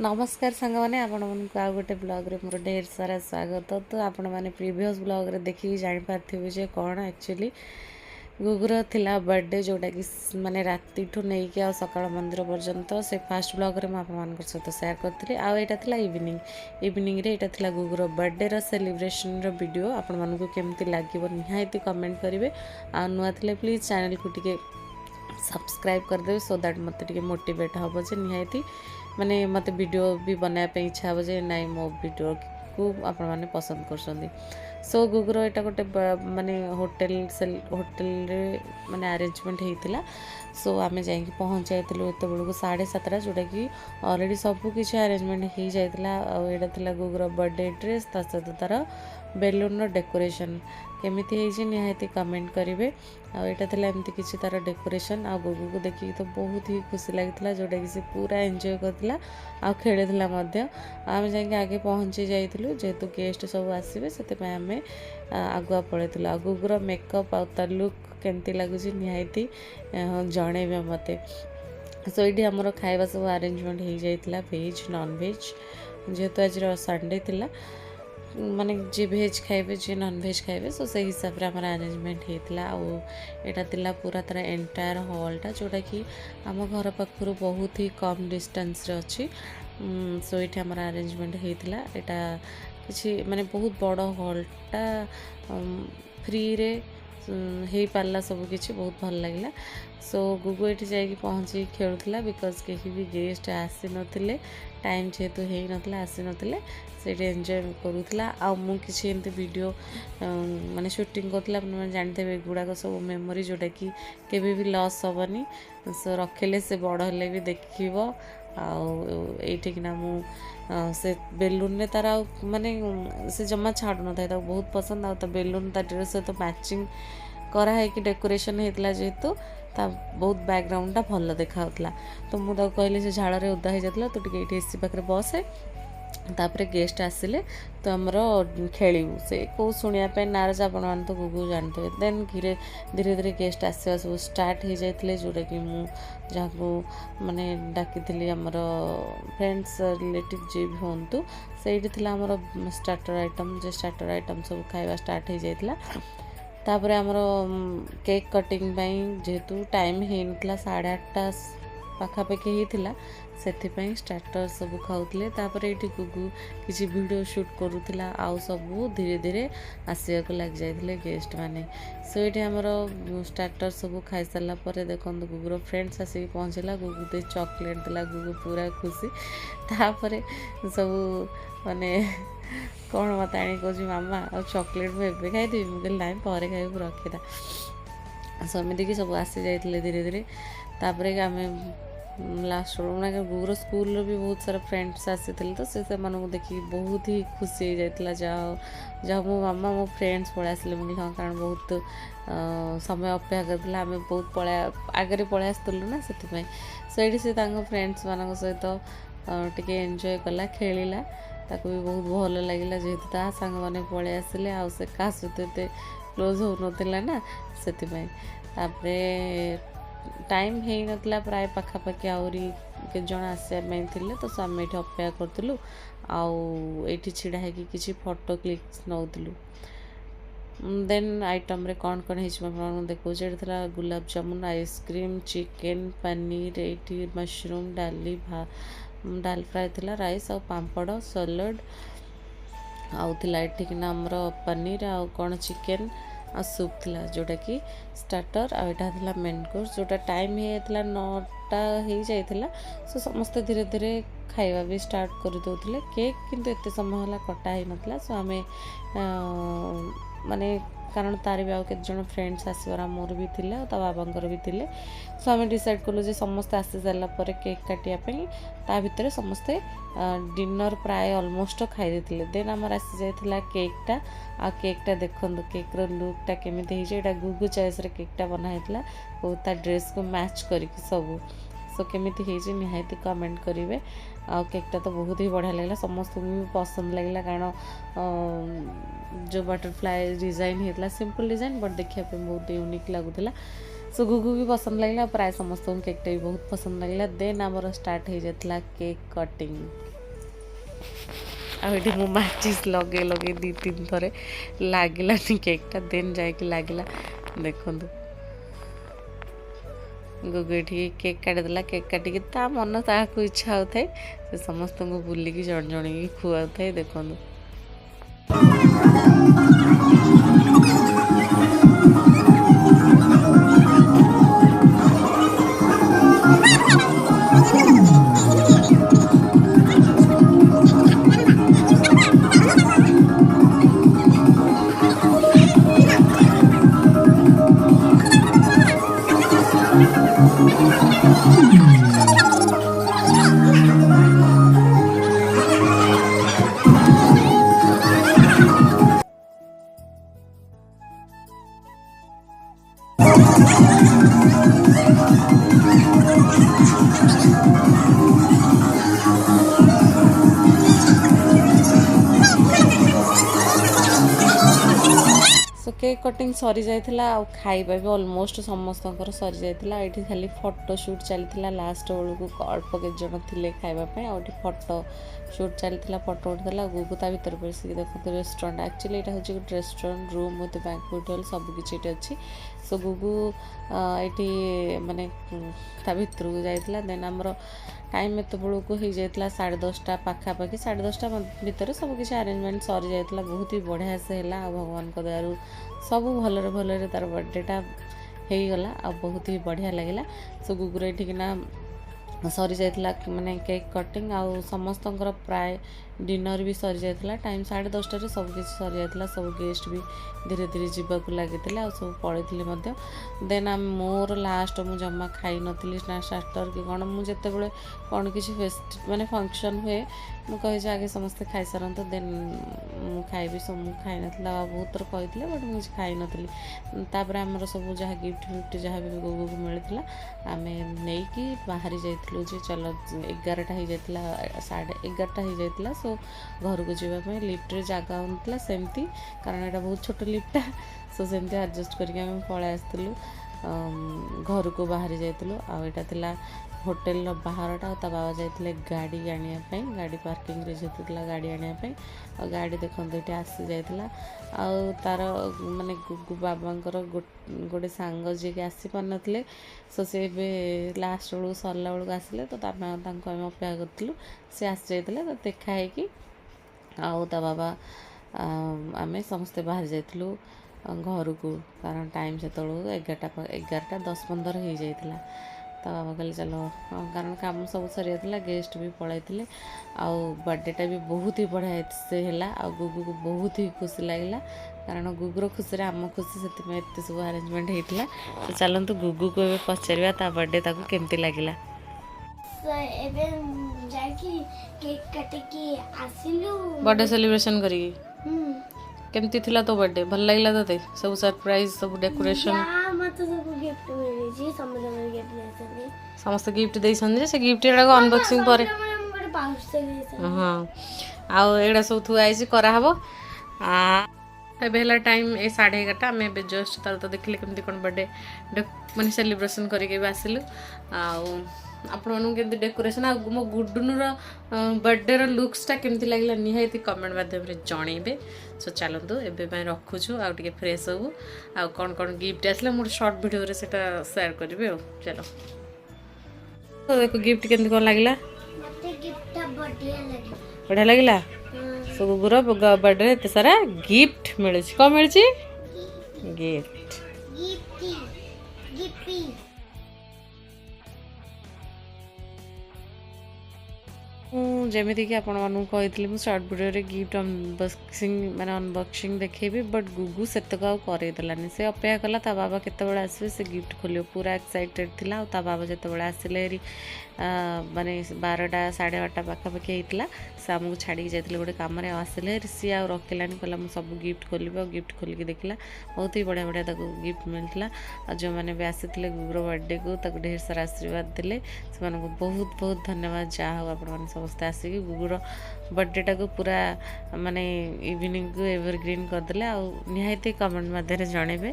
नमस्कार सांग मैंने आपण मानक आ गोटे ब्लॉग रे मोर ढेर सारा स्वागत। तो आपण मैंने प्रीवियस ब्लॉग रे देखिए जापारे जे कौन एक्चुअली गुगुर थिला बर्थडे जोटा कि माने राति ठू नहीं कि सकाळ मंदिर पर्यंत से फास्ट ब्लॉग रे आपण सहित सेयार करथि। आईटा थिला इवनिंग रे एटा थिला गुगुर बर्थडे रो सेलिब्रेशन रो वीडियो। आपण मानक केमती लागिवो निहायती कमेंट करिवे। आ नुआ थिले प्लीज चैनल को टिके सब्सक्राइब करदे सो दैट मत टिके मोटिवेट हम जे निहायती माने मत वीडियो भी बनाया इच्छा हे जे नाई मो वीडियो को आपण माने पसंद कर। सो गुगुर यहाँ गोटे माने होटेल रे माने अरेंजमेंट होता। सो आम जा पहुँच जाइलु एत बेलू 7:30 जोटा कि ऑलरेडी सबू किसी अरेंजमेंट हो जाता। आटा गुगुर बर्थडे ड्रेस ता सहित तार बेलून डेकोरेशन केमिति है निहायती कमेंट करेंगे। आटा एमती किसी तार डेकोरेशन आ गुगु को देखिए तो बहुत ही खुशी लगी जोटा कि पूरा एंजॉय करथिला आ खेलुला मध्य। आम जाके आगे पहुँची जाइलु जेहेतु गेस्ट सब आसवे से आम आगुआ पलैलु। आ गुगुर मेकअप आ तार लुक केमती लगुच निहायती जणेबे मते। सो ये आमर खाଇବା सब अरेंजमेंट हो जाता वेज नॉन वेज जेहेतु आज संडे थिला माने जी भेज खाइबे जी नॉन भेज खाइबे सो से हिसाब रे हमर अरेंजमेंट हेतला। एटा तिला पूरा तरह एंटायर हॉलटा जोटा कि आम घर पाखरु बहुत ही कम डिस्टेंस रे अछि। सो ये हमर अरेंजमेंट हेतला एटा किछि माने बहुत बड़ हॉलटा फ्री रे हो पारा सब किसी बहुत भल लगे। सो गुगु ये जाकि पहुँची खेलुला बिकज कहीं भी गेस्ट आसी नथिले टाइम जेहेतु हो नाला आसी नथिले से एंजॉय करूला। आ मु किसी एमती वीडियो माने शूटिंग करला जानते हैं गुड़ाक सब मेमोरी जोटा कि केबे भी लॉस हेनी। सो रखिले से बड़ हेले भी देखिब आठिकना मु से बेलून ने तार माने से जमा छाड़ू न था बहुत पसंद आ बेलून ता ड्रेस सहित मैचिंग कराई कि डेकोरेशन होता जेहेतु ता बहुत बैकग्राउंड भल देखा। तो मुझे कहली से झाड़ ओदा हो जाता तो ये एसी पाखे बसे तापर गेस्ट आसिले तो आमर खेलू से कौ शुणापी नाराज आपण मैंने तो गुगु जानते हैं। देन धीरे धीरे गेस्ट आसवा सब स्टार्ट हो जाते जोटा कि मुझे माने डाकी आमर फ्रेंड्स रिलेटिव जी भी हूँ से आमर स्टार्टर आइटम जो स्टार्टर आइटम सब खाଇବା स्टार्ट हो जाता। तापर आमर केक कटिंग जेहेतु टाइम हो नाला 8:30 पाखापाखि होता से स्टार्टर सब खाऊले। तापर ये गुगु किसी वीडियो शूट करूला आउ सब धीरे धीरे आसवाक लग जाते गेस्ट माने। सो ये आमर स्टार्टर सब खाई सारापर देखो गुगुर फ्रेंड्स आसिक पहुँचला गुगु दे चॉकलेट देला गुगु पूरा खुशी। तापर सब माने कौन मत आनी कह मामा और चॉकलेट मुझे खाईदेवी मुझे ना पर खाई रखीदा। सेमती कि सब आसी जाते धीरे धीरे। तापर आम लास्ट गुगुर स्कूल भी बहुत सारा फ्रेंड्स आसी तो से देखिए बहुत ही खुशी हो जाता। जहाँ मो मामा मो फ्रेंड्स पलि आसिले मुझे हाँ कारण बहुत समय अपेक्षा करता आम बहुत आगे पलि आसलु ना से से फ्रेंड्स मान सहित टिके एंजॉय कला खेलिला ताको भी बहुत भल लगे जेहेतु ता सांग मैंने पलि आसिले आ से क्या सहित एत क्लोज हो नाला ना से टाइम हो नाला प्राय पाखापाखि आहरी के जन आसवाई थे तो आम ये अपेक्षा करूँ आठी छिड़ा है किसी फोटो क्लिक्स नौलु। देन आइटम रे कौन कौन है देखो था गुलाब जामुन आइसक्रीम चिकेन पनीर ये मशरूम डाली डाल फ्राए थिला राइस आ पापड़ सलाड आउला एठिकना आमर पनीर आ कौन चिकेन आ सूप थिला जोटा कि स्टार्टर आटा मेन कोर्स जोटा टाइम होता 9टा हो जाता। सो समस्ते धीरे धीरे खाଇବା भी स्टार्ट कर दौले केक किंतु एत समय है कटा ही नाला। सो आम माने कारण तार भी आउ के जन फ्रेंड्स आसबार मोर भी थे ता बाबांकर भी थे। सो आम डिसाइड कलु जे समस्ते आसी सारापर केक काटापी ता भितर समस्ते डिनर प्राय ऑलमोस्ट खाई देते। देन आमर आसी जाता केकटा आ केकटा देखो केक्र लुकटा केमी होता गुगु चॉइस केकटा बनाई ता ड्रेस को मैच करके सब। सो केमी निहायती कमेंट करेंगे। आ केकटा तो बहुत ही बढ़िया लगे समस्त भी पसंद लगे कारण जो बटरफ्लाई डिजाइन होता सिंपल डिजाइन बट देखा बहुत यूनिक लगुला। सो गुगु भी पसंद लगे प्राय समस्त केकटा भी बहुत पसंद लगे। देन आमर स्टार्ट हो जाता केक कटिंग। आठ मु माचिस लगे लगे 2-3 थर लगे केकटा देन जाकि लगे देखु गुगु ये केक काटिदेला। केक काटिकी ता मन ताकू इच्छा होता है से समस्त को बुलिकी जन जन खुआ था देखु। सो केक कटिंग सरी जाइथिला आ खाइबा भी ऑलमोस्ट समस्त सरी जाइथिला। एठी खाली फोटो शूट चलथिला लास्ट बेलू को अल्प के जन थिले खाइबा पे आ एठी फोटो शूट चलथिला फोटो उठला। गुगु ता भीतर पसी देखो रेस्टोरेंट एक्चुअली एटा होची एक restaurant room with banquet hall सब किछि एटी अछि। सो गुगु एठी माने ता भीतर को जाइथिला। देन हमरो टाइम एत बेलू को हो जाइथिला 10:30 पाखापाखि 10:30 भितर सब किछि अरेंजमेंट सरी जाइथिला। बहुत ही बढ़िया से हैला भगवान को दयारु सब भलरे भलरे तार बर्थडेटा हो गला आ बहुत ही बढ़िया लगिला। सो गुगुर एठिकिना सरी जाइथिला माने केक कटिंग आ समस्त प्राय डिनर भी सरी जाइथिला। टाइम 10:30 सब किछि सरी जाइथिला। सब गेस्ट भी धीरे धीरे जीवाक लगी सब पड़े मध्य। देन मोर लास्ट मु जमा खाई नथिली ना स्टार्टर कि कौन मुझे कौन किसी फेस्ट माने फंक्शन हुए मुझे आगे समस्ते खाई सारत देन मु खाइबी सब मु खाई नथिला बहुत थर कही बट मुझे खाई नथिली। तापर आमर सब जहाँ गिफ्ट फिफ्ट जहाँ भी गुगु को मिलता आम नहीं बाहरी जाइलु जे चलो 11टा हो जाता 11:30 हो जाता। सो घर को जावाई लिफ्ट जगह होता सेमती कारण यहाँ बहुत छोट लिफ्टा। सो सेमती एडजस्ट करके पलै आसलु घर को बाहरी जाइलु। आटा थिला होटेल बाहरटा ता बाबा जाइए गाड़ी आने गाड़ी पार्किंग रे जेतला गाड़ी आने गाड़ी देखते ये आसी जाइला। तार माने गुगु बाबांकर गोटे सांग जी के आसी पार नथिले। सो से लास्ट बेलू सरला बेलू आसिले तो आम अपेक्षा करूँ सी आसी जाते तो देखा कि ता बाबा आम समस्ते बाहर जाइलु घर को कारण टाइम से 11:10-15 हो जाता। तो बाबा कहले चलो कारण काम सब सरी जाता गेस्ट भी पलैते बर्थडेटा भी बहुत ही बढ़िया से है। गुगु को बहुत ही खुशी लगे कारण गुगुर खुशी आम खुशी से एत सब अरेंजमेंट होता। तो चलतु गुगु को पचार ता बर्थडे ताको केमती लगिला। बर्थडे सेलिब्रेशन करी केमती थिला तो बर्थडे भल लगिला तते सब सरप्राइज सब डेकोरेशन समस्त गिफ्ट देइछन से गिफ्ट एडा को अनबॉक्सिंग पर हां आ एडा सब थु आइसी करा हबो आ बेला टाइम ए 11:30 आम ए जस्ट तार तो देखले केमती कोन बर्थडे माने सेलिब्रेशन करके भी आसिलु। आपके डेकोरेशन आ मो गुडुनुर बर्थडे लुक्सटा केमती लगे निहाती कमेंट माध्यम जनइबे। सो चलतु एवं रखुचु आउ टे फ्रेश हबू आ कौन कौन गिफ्ट आसला मोर शॉर्ट वीडियो रे सेटा शेयर करिवे। चलो तो देखो गिफ्ट केमती कौन लगला बढ़िया लगला। सो गुगुर बर्थडे एत सारा गिफ्ट मिले कौन मिली गिफ्ट जमीती कि आपण कही शॉर्ट वीडियो रे गिफ्ट अनबॉक्सिंग माने अनबॉक्सिंग देखेबी बट गुगु सेतक आ करदेलानी से अपेक्षा कला ता बाबा केतबेले आसबे से गिफ्ट खोलियो पूरा एक्साइटेड थिला ता बाबा जेतबेले आसिले माने 12टा 12:30 पाखापाखि होता से आमको छाड़ी जाते गोटे कम आसिले सी आ रखिलानी कहला मुझे सब गिफ्ट खोल गिफ्ट खोलिक देखला बहुत ही बढ़िया बढ़िया गिफ्ट मिलता। जो मैंने भी आसी गुगुर बर्थडे को ढेर सारा आशीर्वाद देले से बहुत बहुत धन्यवाद। जहाँ हो आप समस्ते आसिक गुगुर बर्थडेटा को पूरा माने इवनिंग को एवरग्रीन करदे आ निहाती कमेंट मध्य जनइबे।